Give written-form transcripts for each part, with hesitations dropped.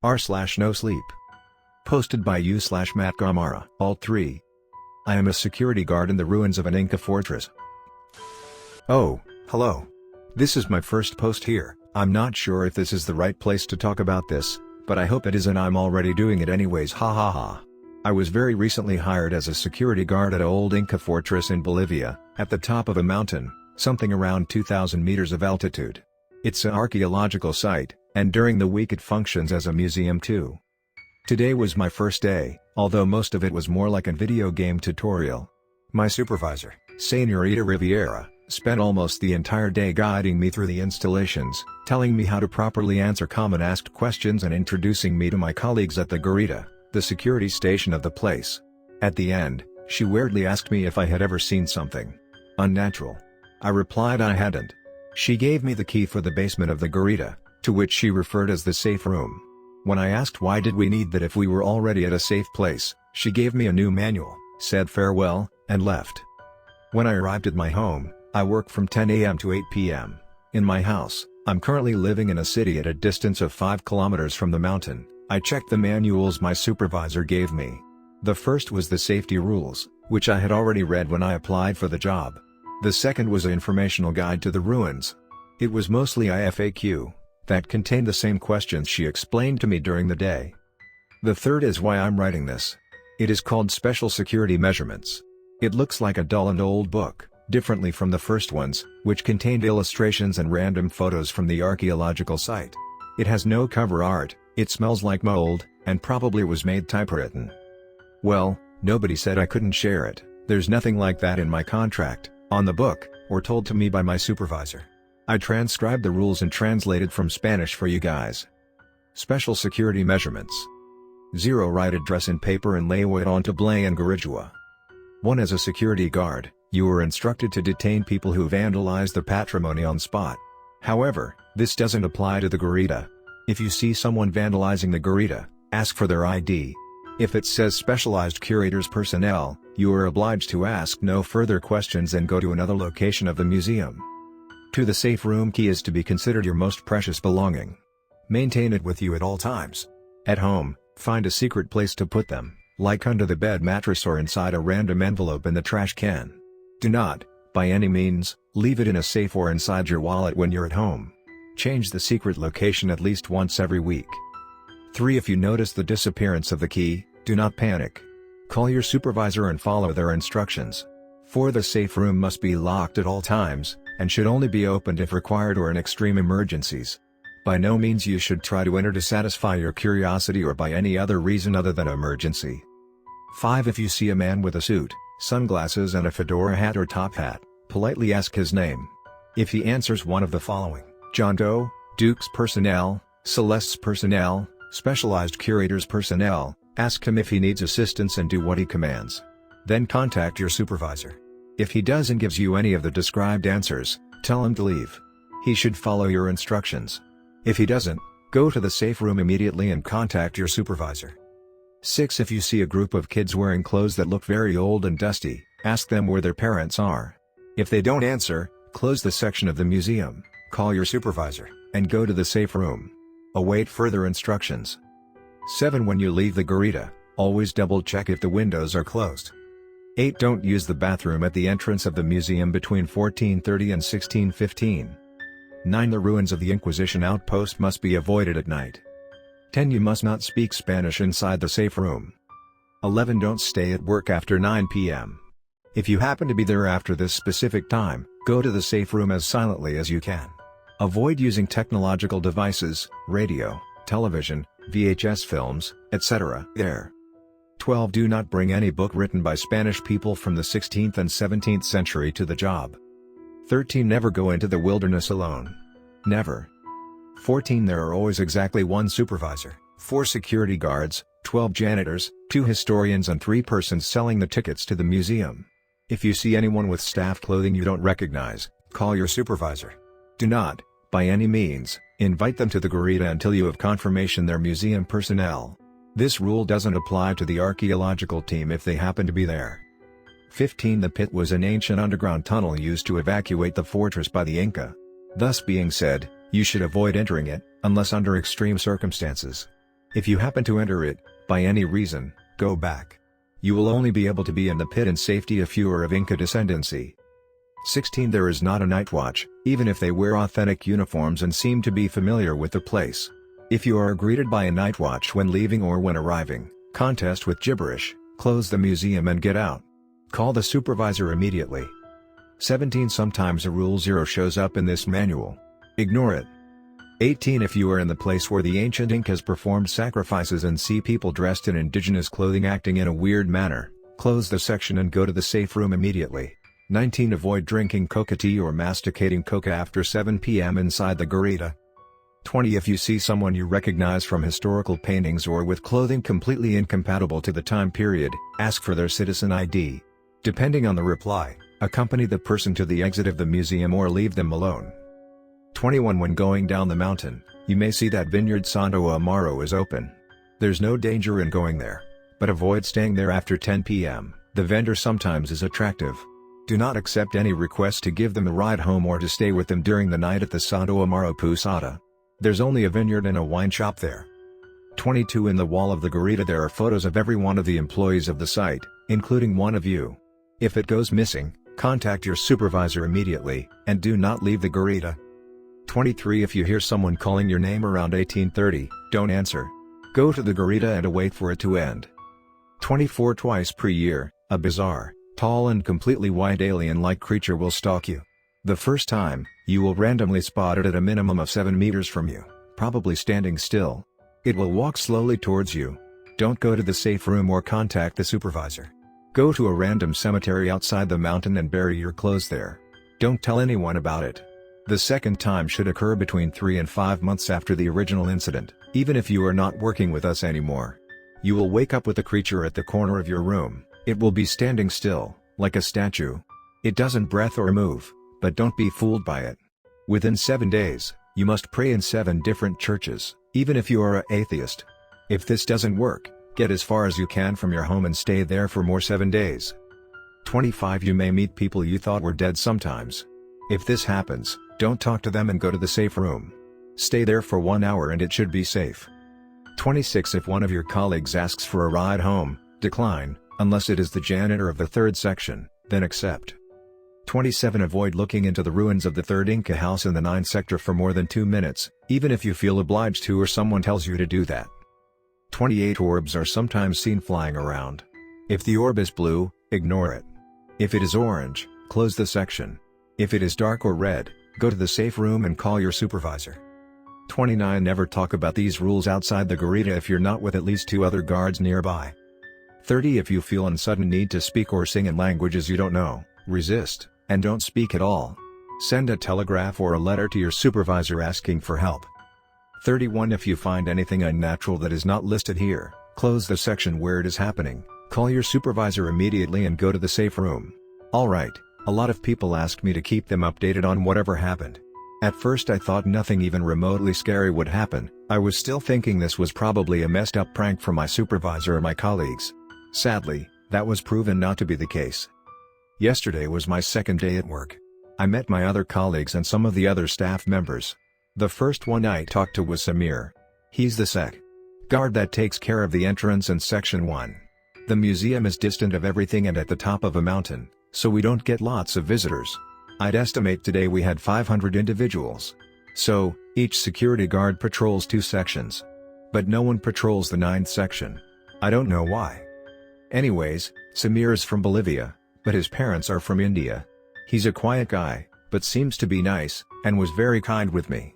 r/Nosleep. Posted by u/Matt Gamara. Alt 3. I am a security guard in the ruins of an Inca fortress. Oh, hello. This is my first post here. I'm not sure if this is the right place to talk about this, but I hope it is, and I'm already doing it anyways, ha ha ha. I was very recently hired as a security guard at an old Inca fortress in Bolivia, at the top of a mountain, something around 2,000 meters of altitude. It's an archaeological site, and during the week it functions as a museum too. Today was my first day, although most of it was more like a video game tutorial. My supervisor, Señorita Riviera, spent almost the entire day guiding me through the installations, telling me how to properly answer common asked questions and introducing me to my colleagues at the Guarida, the security station of the place. At the end, she weirdly asked me if I had ever seen something unnatural. I replied I hadn't. She gave me the key for the basement of the Guarida, to which she referred as the safe room. When I asked why did we need that if we were already at a safe place, she gave me a new manual, said farewell, and left. When I arrived at my home, I work from 10 a.m. to 8 p.m. In my house, I'm currently living in a city at a distance of 5 kilometers from the mountain. I checked the manuals my supervisor gave me. The first was the safety rules, which I had already read when I applied for the job. The second was an informational guide to the ruins. It was mostly FAQ, that contained the same questions she explained to me during the day. The third is why I'm writing this. It is called Special Security Measurements. It looks like a dull and old book, differently from the first ones, which contained illustrations and random photos from the archaeological site. It has no cover art, it smells like mold, and probably was made typewritten. Well, nobody said I couldn't share it. There's nothing like that in my contract, on the book, or told to me by my supervisor. I transcribed the rules and translated from Spanish for you guys. Special Security Measurements. 0. Write address in paper and lay it onto Blay and Guarida. 1. As a security guard, you are instructed to detain people who vandalize the patrimony on spot. However, this doesn't apply to the Guarida. If you see someone vandalizing the Guarida, ask for their ID. If it says specialized curators personnel, you are obliged to ask no further questions and go to another location of the museum. 2. The safe room key is to be considered your most precious belonging. Maintain it with you at all times. At home, find a secret place to put them, like under the bed mattress or inside a random envelope in the trash can. Do not, by any means, leave it in a safe or inside your wallet when you're at home. Change the secret location at least once every week. 3. If you notice the disappearance of the key, do not panic. Call your supervisor and follow their instructions. 4. The safe room must be locked at all times, and should only be opened if required or in extreme emergencies. By no means you should try to enter to satisfy your curiosity or by any other reason other than emergency. 5. If you see a man with a suit, sunglasses and a fedora hat or top hat, politely ask his name. If he answers one of the following: John Doe, Duke's personnel, Celeste's personnel, specialized curators personnel, ask him if he needs assistance and do what he commands. Then contact your supervisor. If he does and gives you any of the described answers, tell him to leave. He should follow your instructions. If he doesn't, go to the safe room immediately and contact your supervisor. 6. If you see a group of kids wearing clothes that look very old and dusty, ask them where their parents are. If they don't answer, close the section of the museum, call your supervisor, and go to the safe room. Await further instructions. 7. When you leave the Guarida, always double-check if the windows are closed. 8. Don't use the bathroom at the entrance of the museum between 14:30 and 16:15. 9. The ruins of the Inquisition outpost must be avoided at night. 10. You must not speak Spanish inside the safe room. 11. Don't stay at work after 9 p.m. If you happen to be there after this specific time, go to the safe room as silently as you can. Avoid using technological devices, radio, television, VHS films, etc. there. 12. Do not bring any book written by Spanish people from the 16th and 17th century to the job. 13. Never go into the wilderness alone. Never. 14. There are always exactly 1 supervisor, 4 security guards, 12 janitors, 2 historians and 3 persons selling the tickets to the museum. If you see anyone with staff clothing you don't recognize, call your supervisor. Do not, by any means, invite them to the Guarida until you have confirmation they're museum personnel. This rule doesn't apply to the archaeological team if they happen to be there. 15. The pit was an ancient underground tunnel used to evacuate the fortress by the Inca. Thus being said, you should avoid entering it, unless under extreme circumstances. If you happen to enter it, by any reason, go back. You will only be able to be in the pit in safety if you are of Inca descendancy. 16. There is not a night watch, even if they wear authentic uniforms and seem to be familiar with the place. If you are greeted by a night watch when leaving or when arriving, contest with gibberish, close the museum and get out. Call the supervisor immediately. 17. Sometimes a Rule 0 shows up in this manual. Ignore it. 18. If you are in the place where the ancient Incas performed sacrifices and see people dressed in indigenous clothing acting in a weird manner, close the section and go to the safe room immediately. 19. Avoid drinking coca tea or masticating coca after 7 p.m. inside the Guarida. 20. If you see someone you recognize from historical paintings or with clothing completely incompatible to the time period, ask for their citizen ID. Depending on the reply, accompany the person to the exit of the museum or leave them alone. 21. When going down the mountain, you may see that Vineyard Santo Amaro is open. There's no danger in going there, but avoid staying there after 10 p.m. The vendor sometimes is attractive. Do not accept any request to give them a ride home or to stay with them during the night at the Santo Amaro Posada. There's only a vineyard and a wine shop there. 22. In the wall of the Guarida there are photos of every one of the employees of the site, including one of you. If it goes missing, contact your supervisor immediately, and do not leave the Guarida. 23. If you hear someone calling your name around 1830, don't answer. Go to the Guarida and wait for it to end. 24. Twice per year, a bizarre, tall and completely white alien-like creature will stalk you. The first time, you will randomly spot it at a minimum of 7 meters from you, probably standing still. It will walk slowly towards you. Don't go to the safe room or contact the supervisor. Go to a random cemetery outside the mountain and bury your clothes there. Don't tell anyone about it. The second time should occur between 3 and 5 months after the original incident, even if you are not working with us anymore. You will wake up with the creature at the corner of your room. It will be standing still, like a statue. It doesn't breathe or move, but don't be fooled by it. Within 7 days, you must pray in 7 different churches, even if you are an atheist. If this doesn't work, get as far as you can from your home and stay there for more 7 days. 25. You may meet people you thought were dead sometimes. If this happens, don't talk to them and go to the safe room. Stay there for 1 hour and it should be safe. 26. If one of your colleagues asks for a ride home, decline, unless it is the janitor of the 3rd section, then accept. 27. Avoid looking into the ruins of the 3rd Inca house in the 9th sector for more than 2 minutes, even if you feel obliged to or someone tells you to do that. 28. Orbs are sometimes seen flying around. If the orb is blue, ignore it. If it is orange, close the section. If it is dark or red, go to the safe room and call your supervisor. 29. Never talk about these rules outside the Guarida if you're not with at least 2 other guards nearby. 30. If you feel a sudden need to speak or sing in languages you don't know, resist, and don't speak at all. Send a telegraph or a letter to your supervisor asking for help. 31. If you find anything unnatural that is not listed here, close the section where it is happening, call your supervisor immediately and go to the safe room. Alright, a lot of people ask me to keep them updated on whatever happened. At first I thought nothing even remotely scary would happen. I was still thinking this was probably a messed up prank from my supervisor or my colleagues. Sadly, that was proven not to be the case. Yesterday was my 2nd day at work. I met my other colleagues and some of the other staff members. The first one I talked to was Samir. He's the sec guard that takes care of the entrance in section 1. The museum is distant of everything and at the top of a mountain, so we don't get lots of visitors. I'd estimate today we had 500 individuals. So, each security guard patrols 2 sections. But no one patrols the 9th section. I don't know why. Anyways, Samir is from Bolivia, but his parents are from India. He's a quiet guy, but seems to be nice, and was very kind with me.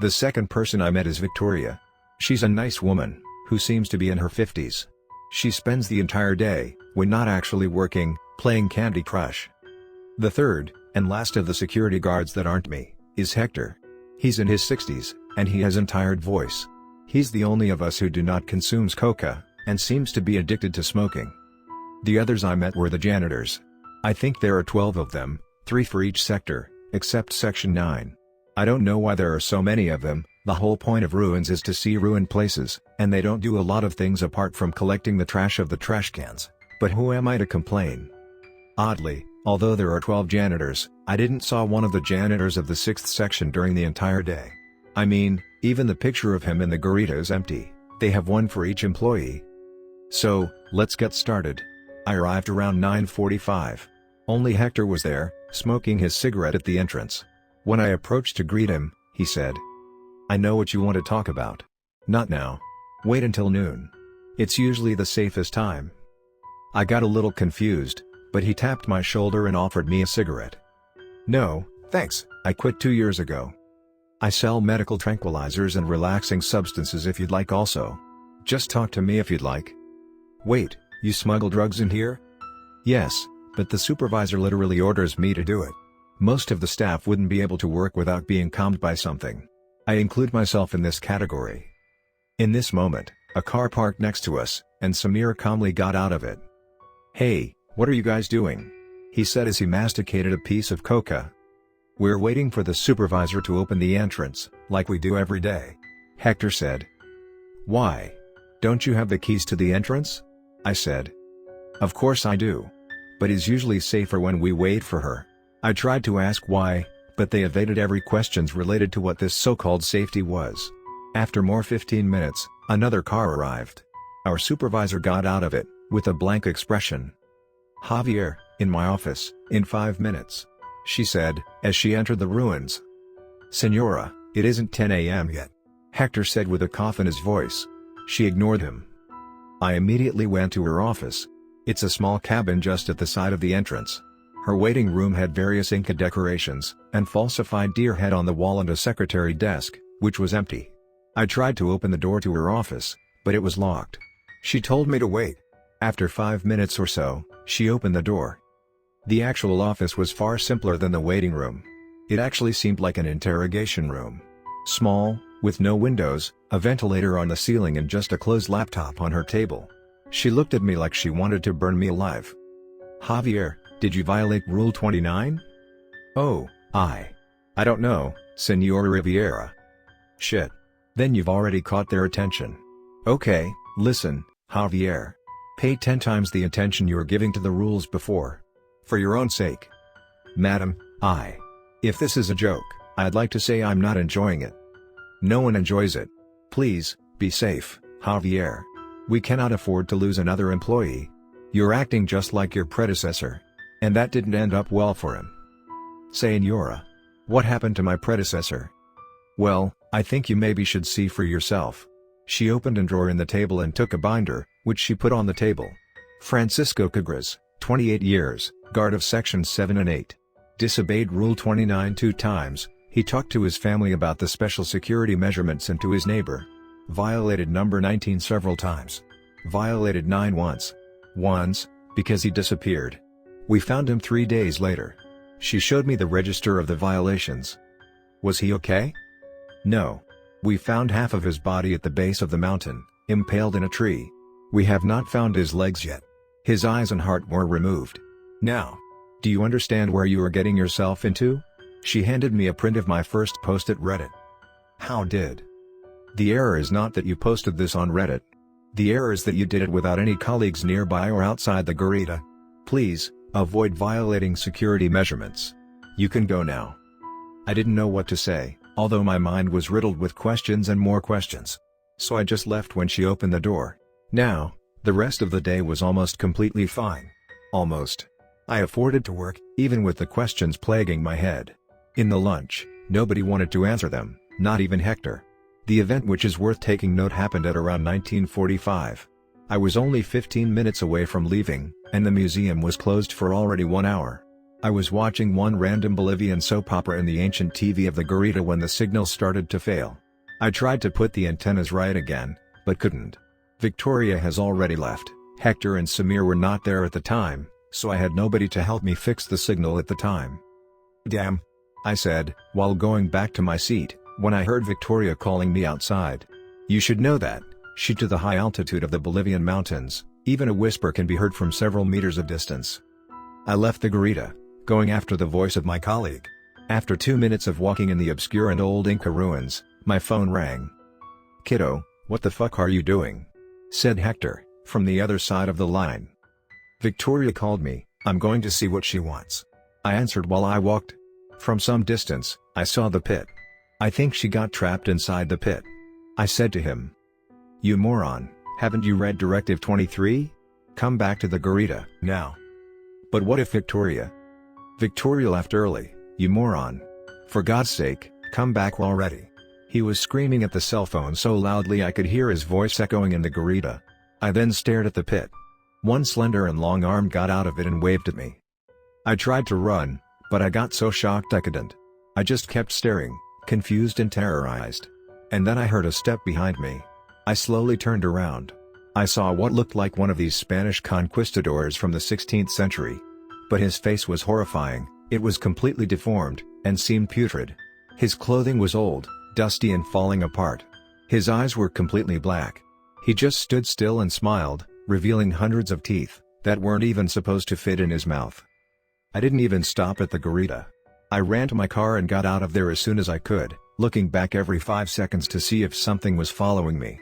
The second person I met is Victoria. She's a nice woman, who seems to be in her 50s. She spends the entire day, when not actually working, playing Candy Crush. The third, and last of the security guards that aren't me, is Hector. He's in his 60s, and he has a tired voice. He's the only of us who do not consume coca, and seems to be addicted to smoking. The others I met were the janitors. I think there are 12 of them, 3 for each sector, except section 9. I don't know why there are so many of them. The whole point of ruins is to see ruined places, and they don't do a lot of things apart from collecting the trash of the trash cans. But who am I to complain? Oddly, although there are 12 janitors, I didn't saw one of the janitors of the 6th section during the entire day. I mean, even the picture of him in the Guarida is empty. They have one for each employee. So, let's get started. I arrived around 9:45. Only Hector was there, smoking his cigarette at the entrance. When I approached to greet him, he said, "I know what you want to talk about. Not now. Wait until noon. It's usually the safest time." I got a little confused, but he tapped my shoulder and offered me a cigarette. "No, thanks, I quit 2 years ago. I sell medical tranquilizers and relaxing substances if you'd like also. Just talk to me if you'd like." "Wait, you smuggle drugs in here?" "Yes, but the supervisor literally orders me to do it. Most of the staff wouldn't be able to work without being calmed by something. I include myself in this category." In this moment, a car parked next to us, and Samir calmly got out of it. "Hey, what are you guys doing?" he said as he masticated a piece of coca. "We're waiting for the supervisor to open the entrance, like we do every day," Hector said. "Why? Don't you have the keys to the entrance?" I said. "Of course I do. But it's usually safer when we wait for her." I tried to ask why, but they evaded every questions related to what this so-called safety was. After more 15 minutes, another car arrived. Our supervisor got out of it, with a blank expression. "Javier, in my office, in 5 minutes," she said, as she entered the ruins. "Senora, it isn't 10 a.m. yet," Hector said with a cough in his voice. She ignored him. I immediately went to her office. It's a small cabin just at the side of the entrance. Her waiting room had various Inca decorations, and falsified deer head on the wall and a secretary desk, which was empty. I tried to open the door to her office, but it was locked. She told me to wait. After 5 minutes or so, she opened the door. The actual office was far simpler than the waiting room. It actually seemed like an interrogation room. Small, with no windows, a ventilator on the ceiling and just a closed laptop on her table. She looked at me like she wanted to burn me alive. "Javier, did you violate Rule 29? "Oh, I don't know, Senora Riviera." "Shit. Then you've already caught their attention. Okay, listen, Javier. Pay 10 times the attention you were giving to the rules before. For your own sake." "Madam, if this is a joke, I'd like to say I'm not enjoying it." "No one enjoys it. Please, be safe, Javier. We cannot afford to lose another employee. You're acting just like your predecessor. And that didn't end up well for him." "Senora. What happened to my predecessor?" "Well, I think you maybe should see for yourself." She opened a drawer in the table and took a binder, which she put on the table. "Francisco Cagras, 28 years, guard of sections 7 and 8. Disobeyed Rule 29 2 times, he talked to his family about the special security measurements and to his neighbor. Violated number 19 several times. Violated 9 once. Once, because he disappeared. We found him 3 days later." She showed me the register of the violations. "Was he okay?" "No. We found half of his body at the base of the mountain, impaled in a tree. We have not found his legs yet. His eyes and heart were removed. Now, do you understand where you are getting yourself into?" She handed me a print of my first post at Reddit. "How did?" "The error is not that you posted this on Reddit. The error is that you did it without any colleagues nearby or outside the Guarida. Please, avoid violating security measurements. You can go now." I didn't know what to say, although my mind was riddled with questions and more questions. So I just left when she opened the door. Now, the rest of the day was almost completely fine. Almost. I afforded to work, even with the questions plaguing my head. In the lunch, nobody wanted to answer them, not even Hector. The event which is worth taking note happened at around 1945. I was only 15 minutes away from leaving, and the museum was closed for already 1 hour. I was watching one random Bolivian soap opera in the ancient TV of the Guarida when the signal started to fail. I tried to put the antennas right again, but couldn't. Victoria has already left. Hector and Samir were not there at the time, so I had nobody to help me fix the signal at the time. "Damn," I said, while going back to my seat, when I heard Victoria calling me outside. "You should know that, to the high altitude of the Bolivian mountains, even a whisper can be heard from several meters of distance." I left the Guarida, going after the voice of my colleague. After 2 minutes of walking in the obscure and old Inca ruins, my phone rang. "Kiddo, what the fuck are you doing?" said Hector, from the other side of the line. "Victoria called me, I'm going to see what she wants." I answered while I walked. From some distance, I saw the pit. "I think she got trapped inside the pit," I said to him. You moron, haven't you read Directive 23? Come back to the Guarida, now. But what if Victoria? Victoria left early, you moron. For God's sake, come back already. He was screaming at the cell phone so loudly I could hear his voice echoing in the Guarida. I then stared at the pit. One slender and long arm got out of it and waved at me. I tried to run, but I got so shocked I couldn't. I just kept staring, confused and terrorized. And then I heard a step behind me. I slowly turned around. I saw what looked like one of these Spanish conquistadors from the 16th century. But his face was horrifying, it was completely deformed, and seemed putrid. His clothing was old, dusty and falling apart. His eyes were completely black. He just stood still and smiled, revealing hundreds of teeth, that weren't even supposed to fit in his mouth. I didn't even stop at the Guarida. I ran to my car and got out of there as soon as I could, looking back every 5 seconds to see if something was following me.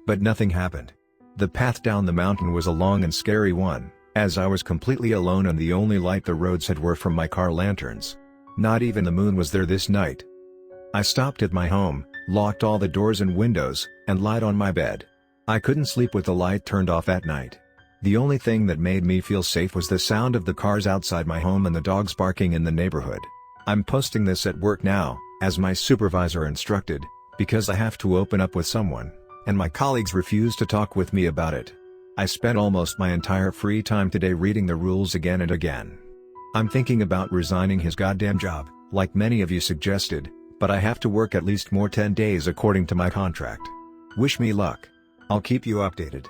But nothing happened. The path down the mountain was a long and scary one, as I was completely alone and the only light the roads had were from my car lanterns. Not even the moon was there this night. I stopped at my home, locked all the doors and windows, and lied on my bed. I couldn't sleep with the light turned off at night. The only thing that made me feel safe was the sound of the cars outside my home and the dogs barking in the neighborhood. I'm posting this at work now, as my supervisor instructed, because I have to open up with someone, and my colleagues refuse to talk with me about it. I spent almost my entire free time today reading the rules again and again. I'm thinking about resigning his goddamn job, like many of you suggested, but I have to work at least more 10 days according to my contract. Wish me luck. I'll keep you updated.